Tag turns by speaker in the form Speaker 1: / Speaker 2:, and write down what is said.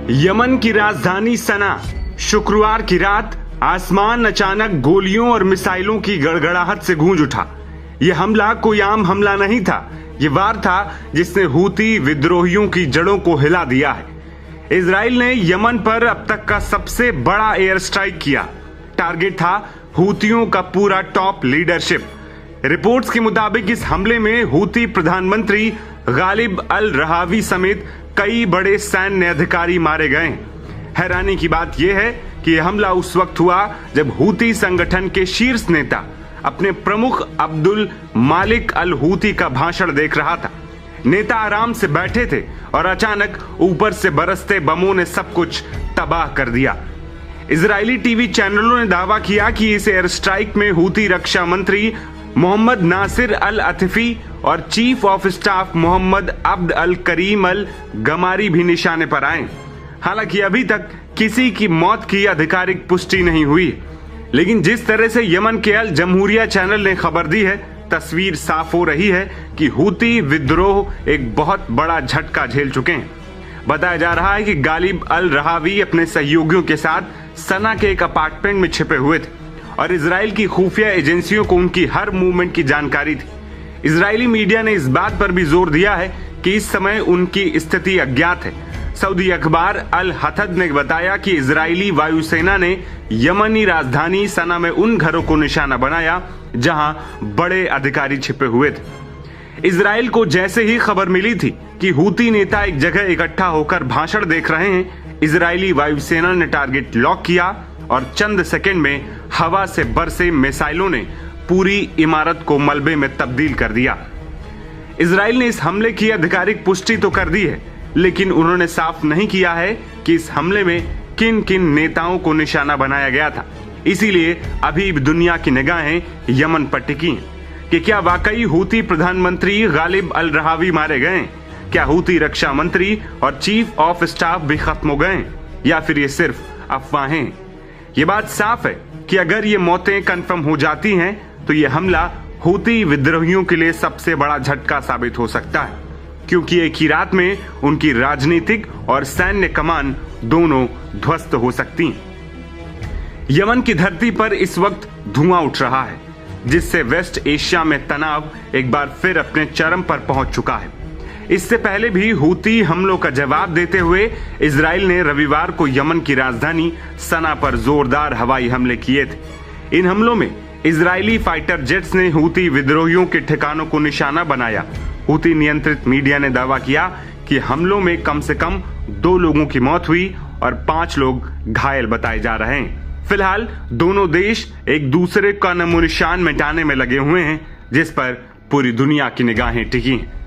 Speaker 1: Yemen की राजधानी सना। शुक्रवार की रात आसमान अचानक गोलियों और मिसाइलों की गड़गड़ाहट से गूंज उठा। यह हमला कोई आम हमला नहीं था, यह वार था जिसने हूती विद्रोहियों की जड़ों को हिला दिया है। इजराइल ने यमन पर अब तक का सबसे बड़ा एयर स्ट्राइक किया। टारगेट था हूतियों का पूरा टॉप लीडरशिप। रिपोर्ट्स के मुताबिक इस हमले में हूती प्रधानमंत्री गालिब अल रहावी समेत कई बड़े सैन्य अधिकारी मारे गए। हैरानी की बात यह है कि यह हमला उस वक्त हुआ जब हूती संगठन के शीर्ष नेता अपने प्रमुख अब्दुल मालिक अल हूती का भाषण देख रहा था। नेता आराम से बैठे थे और अचानक ऊपर से बरसते बमों ने सब कुछ तबाह कर दिया। इजरायली टीवी चैनलों ने दावा किया कि इस एयर स्ट्राइक में हूती रक्षा मंत्री मोहम्मद नासिर अल अतिफी और चीफ ऑफ स्टाफ मोहम्मद अब्द अल करीम अल गमारी भी निशाने पर आए। हालांकि अभी तक किसी की मौत की आधिकारिक पुष्टि नहीं हुई, लेकिन जिस तरह से यमन के अल जमहूरिया चैनल ने खबर दी है, तस्वीर साफ हो रही है कि हूती विद्रोह एक बहुत बड़ा झटका झेल चुके हैं। बताया जा रहा है कि गालिब अल रहावी अपने सहयोगियों के साथ सना के एक अपार्टमेंट में छिपे हुए थे और इजराइल की खुफिया एजेंसियों को उनकी हर मूवमेंट की जानकारी थी। इजरायली मीडिया ने इस बात पर भी जोर दिया है कि इस समय उनकी स्थिति अज्ञात है। सऊदी अखबार अल हथद ने बताया कि इजरायली वायुसेना ने यमनी राजधानी सना में उन घरों को निशाना बनाया जहां बड़े अधिकारी छिपे हुए थे। इजराइल को जैसे ही खबर मिली थी कि हूती नेता एक जगह इकट्ठा होकर भाषण देख रहे हैं, इजरायली वायुसेना ने टारगेट लॉक किया और चंद सेकंड में हवा से बरसे मिसाइलों ने पूरी इमारत को मलबे में तब्दील कर दिया। इजराइल ने इस हमले की आधिकारिक पुष्टि तो कर दी है, लेकिन उन्होंने साफ नहीं किया है कि इस हमले में किन किन नेताओं को निशाना बनाया गया था। इसीलिए अभी दुनिया की निगाहें यमन पर टिकी हैं कि क्या वाकई हूती प्रधानमंत्री गालिब अल रहावी मारे गए, क्या हूती रक्षा मंत्री और चीफ ऑफ स्टाफ भी खत्म हो गए, या फिर ये सिर्फ अफवाहें। ये बात साफ है कि अगर ये मौतें कंफर्म हो जाती हैं तो ये हमला हूती विद्रोहियों के लिए सबसे बड़ा झटका साबित हो सकता है, क्योंकि एक ही रात में उनकी राजनीतिक और सैन्य कमान दोनों ध्वस्त हो सकती हैं। यमन की धरती पर इस वक्त धुआं उठ रहा है, जिससे वेस्ट एशिया में तनाव एक बार फिर अपने चरम पर पहुंच चुका है। इससे पहले भी हूती हमलों का जवाब देते हुए इजराइल ने रविवार को यमन की राजधानी सना पर जोरदार हवाई हमले किए थे। इन हमलों में इजरायली फाइटर जेट्स ने हूती विद्रोहियों के ठिकानों को निशाना बनाया। हूती नियंत्रित मीडिया ने दावा किया कि हमलों में कम से कम 2 लोगों की मौत हुई और 5 लोग घायल बताए जा रहे हैं। फिलहाल दोनों देश एक दूसरे का नमो निशान मिटाने में लगे हुए हैं, जिस पर पूरी दुनिया की निगाहें टिकी हैं।